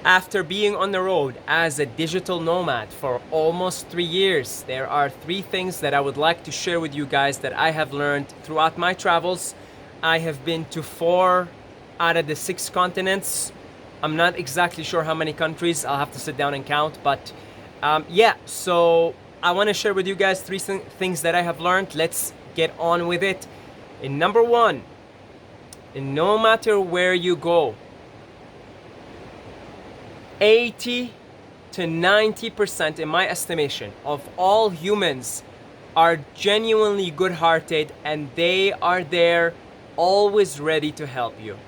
After being on the road as a digital nomad for almost 3 years, there are 3 things that I would like to share with you guys that I have learned throughout my travels. I have been to 4 out of the 6 continents. I'm not exactly sure how many countries. I'll have to sit down and count. But yeah, so I want to share with you guys 3 things that I have learned. Let's get on with it. And number 1, no matter where you go, 80 to 90%, in my estimation, of all humans are genuinely good-hearted, and they are there always ready to help you.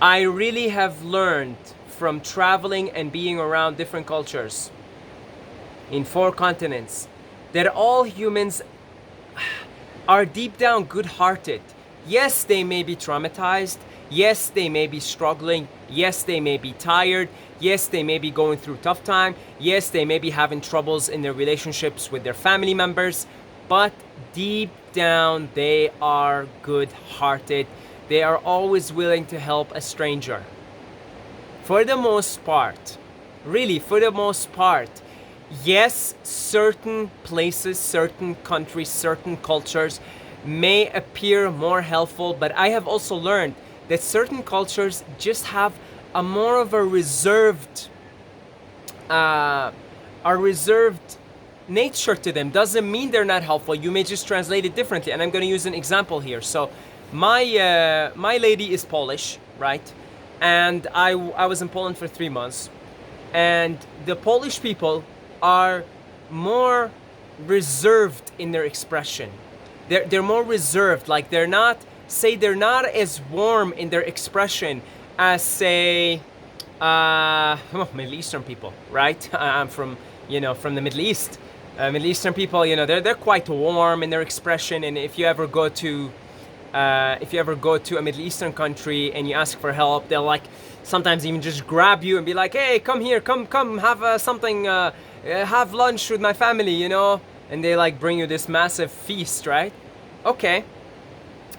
I really have learned from traveling and being around different cultures in 4 continents that all humans are deep down good-hearted. Yes, they may be traumatized. Yes, they may be struggling. Yes, they may be tired. Yes, they may be going through tough time. Yes, they may be having troubles in their relationships with their family members. But deep down, they are good-hearted. They are always willing to help a stranger. For the most part, really, for the most part, yes, certain places, certain countries, certain cultures may appear more helpful, but I have also learned that certain cultures just have a more of a reserved nature to them. Doesn't mean they're not helpful. You may just translate it differently, and I'm going to use an example here. So my lady is Polish, right? And I was in Poland for 3 months, and the Polish people are more reserved in their expression. They're more reserved. Like they're not as warm in their expression as, say, Middle Eastern people, right? I'm from the Middle East. Middle Eastern people, they're quite warm in their expression. And if you ever go to a Middle Eastern country and you ask for help, they'll like sometimes even just grab you and be like, "Hey, come here, come have something, have lunch with my family," and they like bring you this massive feast, right? Okay.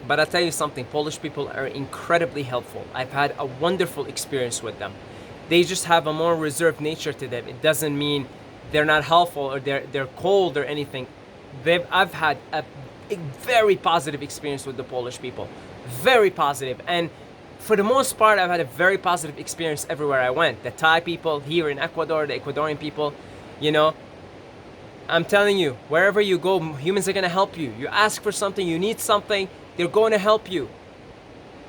But I'll tell you something, Polish people are incredibly helpful. I've had a wonderful experience with them. They just have a more reserved nature to them. It doesn't mean they're not helpful or they're cold or anything. I've had a very positive experience with the Polish people. Very positive. And for the most part, I've had a very positive experience everywhere I went. The Thai people here in Ecuador, the Ecuadorian people, I'm telling you, wherever you go, humans are going to help you. You ask for something, you need something, they're going to help you.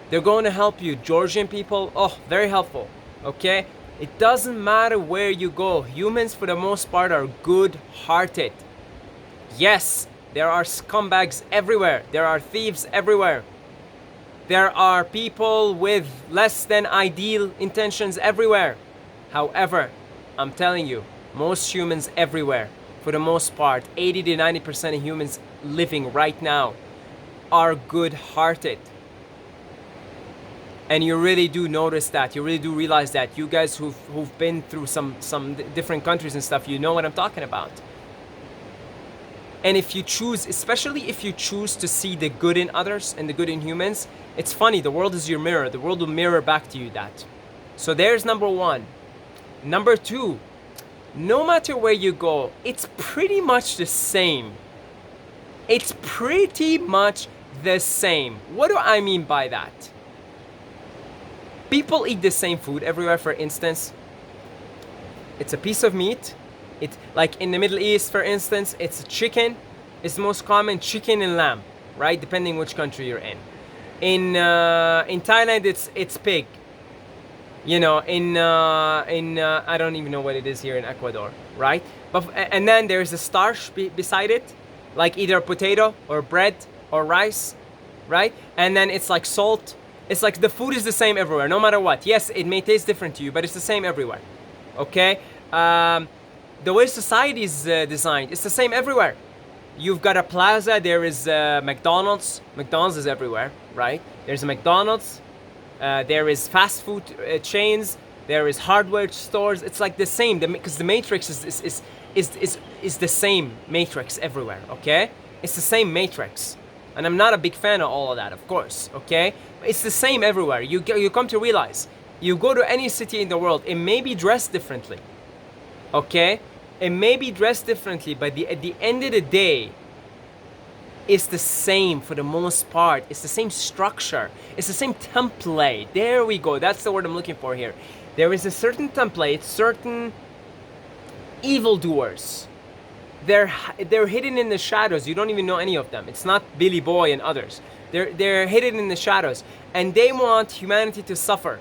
They're going to help you. Georgian people, very helpful. Okay? It doesn't matter where you go. Humans, for the most part, are good-hearted. Yes, there are scumbags everywhere. There are thieves everywhere. There are people with less than ideal intentions everywhere. However, I'm telling you, most humans everywhere, for the most part, 80 to 90% of humans living right now are good-hearted. And you really do notice that. You really do realize that. You guys who've been through some different countries and stuff, you know what I'm talking about. And if you choose, especially if you choose to see the good in others and the good in humans, it's funny, the world is your mirror. The world will mirror back to you that. So there's number 1. Number 2, no matter where you go, it's pretty much the same. It's pretty much the same. What do I mean by that? People eat the same food everywhere, for instance. It's a piece of meat. It's like in the Middle East, for instance, it's chicken. It's the most common, chicken and lamb, right? Depending which country you're in. In Thailand, it's pig. In I don't even know what it is here in Ecuador, right? And then there's a starch beside it, like either potato or bread or rice, right? And then it's like salt. It's like the food is the same everywhere, no matter what. Yes, it may taste different to you, but it's the same everywhere, okay? The way society is designed, it's the same everywhere. You've got a plaza, there is McDonald's. McDonald's is everywhere, right? There's a McDonald's. There is fast food chains. There is hardware stores. It's like the same, because the matrix is the same matrix everywhere, okay? It's the same matrix. And I'm not a big fan of all of that, of course, okay? It's the same everywhere. You come to realize You go to any city in the world, it may be dressed differently, okay? It may be dressed differently, but at the end of the day, it's the same for the most part. It's the same structure. It's the same template. There we go. That's the word I'm looking for here. There is a certain template, certain evildoers. They're hidden in the shadows. You don't even know any of them. It's not Billy Boy and others. They're hidden in the shadows, and they want humanity to suffer,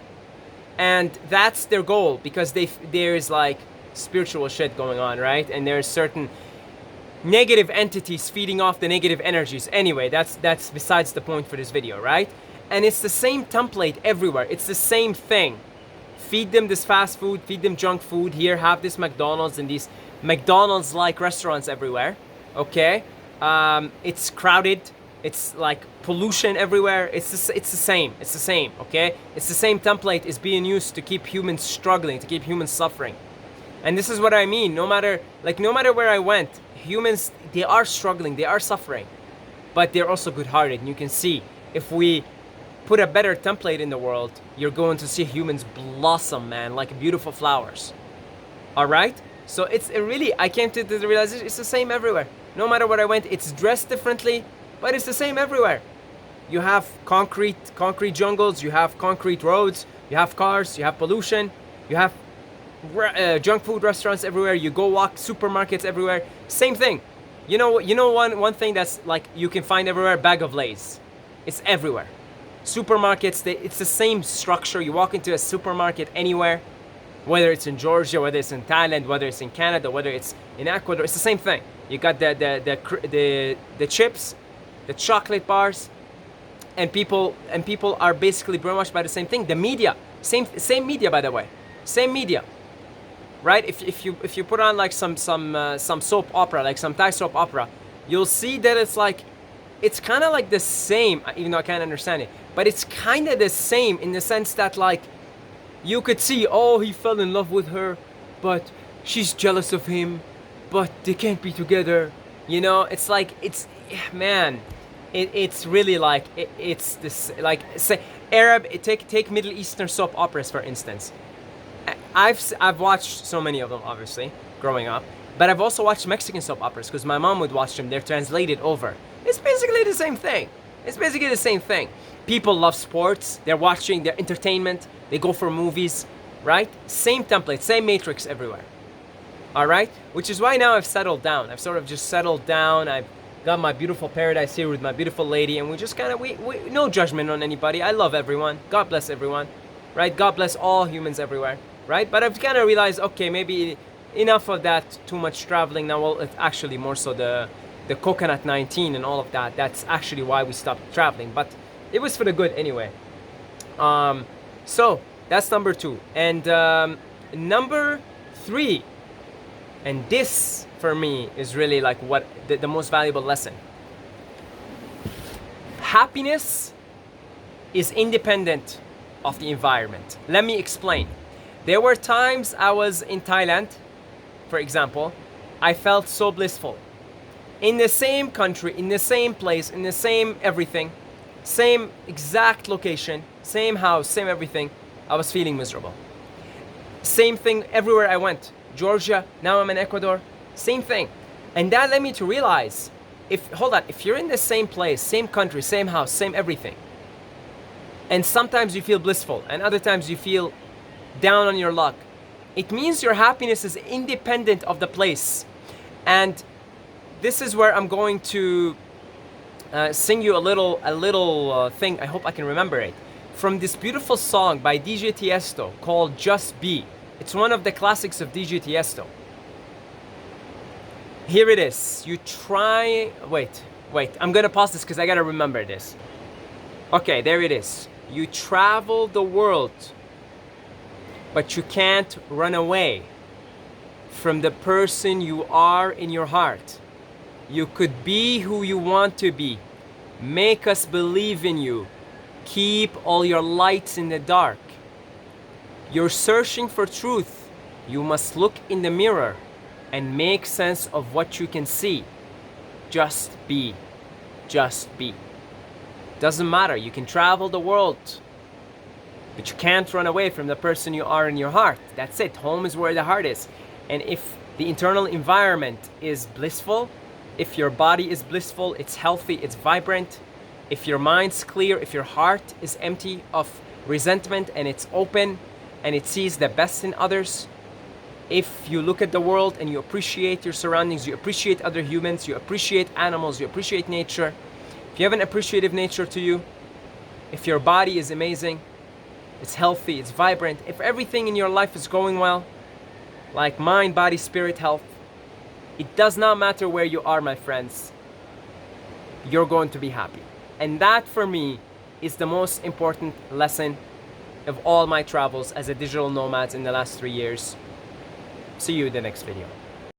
and that's their goal, because there's like spiritual shit going on, right? And there's certain negative entities feeding off the negative energies. Anyway, that's besides the point for this video, right? And it's the same template everywhere. It's the same thing. Feed them this fast food, feed them junk food. Here, have this McDonald's and these McDonald's-like restaurants everywhere, okay? It's crowded. It's like pollution everywhere. It's the same. It's the same, okay? It's the same template is being used to keep humans struggling, to keep humans suffering. And this is what I mean. No matter where I went, humans, they are struggling, they are suffering, but they're also good-hearted. And you can see, if we put a better template in the world, you're going to see humans blossom, man, like beautiful flowers. All right? So I came to the realization, it's the same everywhere. No matter where I went, it's dressed differently, but it's the same everywhere. You have concrete jungles, you have concrete roads, you have cars, you have pollution, you have junk food restaurants everywhere. You go walk supermarkets everywhere. Same thing. You know one thing that's like you can find everywhere, bag of Lay's. It's everywhere. Supermarkets, it's the same structure. You walk into a supermarket anywhere, whether it's in Georgia, whether it's in Thailand, whether it's in Canada, whether it's in Ecuador, it's the same thing. You got the chips, the chocolate bars, and people are basically brainwashed by the same thing. The media, same media, by the way, same media. Right? If you put on like some soap opera, like some Thai soap opera, you'll see that it's kind of like the same, even though I can't understand it, but it's kind of the same in the sense that like you could see, oh, he fell in love with her, but she's jealous of him, but they can't be together. You know, it's like it's really like it's this, like, say Arab. Take Middle Eastern soap operas for instance. I've watched so many of them, obviously, growing up, but I've also watched Mexican soap operas because my mom would watch them. They're translated over. It's basically the same thing. People love sports. They're watching their entertainment. They go for movies, right? Same template, same matrix everywhere. All right? Which is why now I've settled down. I've sort of just settled down. I've got my beautiful paradise here with my beautiful lady, and we just kind of, we no judgment on anybody. I love everyone. God bless everyone, right? God bless all humans everywhere. Right? But I've kind of realized, okay, maybe enough of that, too much traveling now. Well, it's actually more so the coconut 19 and all of that. That's actually why we stopped traveling. But it was for the good anyway. So that's number 2. And number 3, and this for me is really like what the most valuable lesson. Happiness is independent of the environment. Let me explain. There were times I was in Thailand, for example, I felt so blissful. In the same country, in the same place, in the same everything, same exact location, same house, same everything, I was feeling miserable. Same thing everywhere I went. Georgia, now I'm in Ecuador, same thing. And that led me to realize, if you're in the same place, same country, same house, same everything, and sometimes you feel blissful, and other times you feel down on your luck, it means your happiness is independent of the place. And this is where I'm going to sing you a little thing. I hope I can remember it, from this beautiful song by DJ Tiesto called Just Be. It's one of the classics of DJ Tiesto. Here it is. Wait, I'm gonna pause this because I gotta remember this. Okay, there it is. You travel the world, but you can't run away from the person you are in your heart. You could be who you want to be. Make us believe in you. Keep all your lights in the dark. You're searching for truth. You must look in the mirror and make sense of what you can see. Just be. Just be. Doesn't matter. You can travel the world. But you can't run away from the person you are in your heart. That's it. Home is where the heart is. And if the internal environment is blissful, if your body is blissful, it's healthy, it's vibrant, if your mind's clear, if your heart is empty of resentment and it's open and it sees the best in others, if you look at the world and you appreciate your surroundings, you appreciate other humans, you appreciate animals, you appreciate nature, if you have an appreciative nature to you, if your body is amazing, it's healthy, it's vibrant, if everything in your life is going well, like mind, body, spirit, health, it does not matter where you are, my friends, you're going to be happy. And that for me is the most important lesson of all my travels as a digital nomad in the last 3 years. See you in the next video.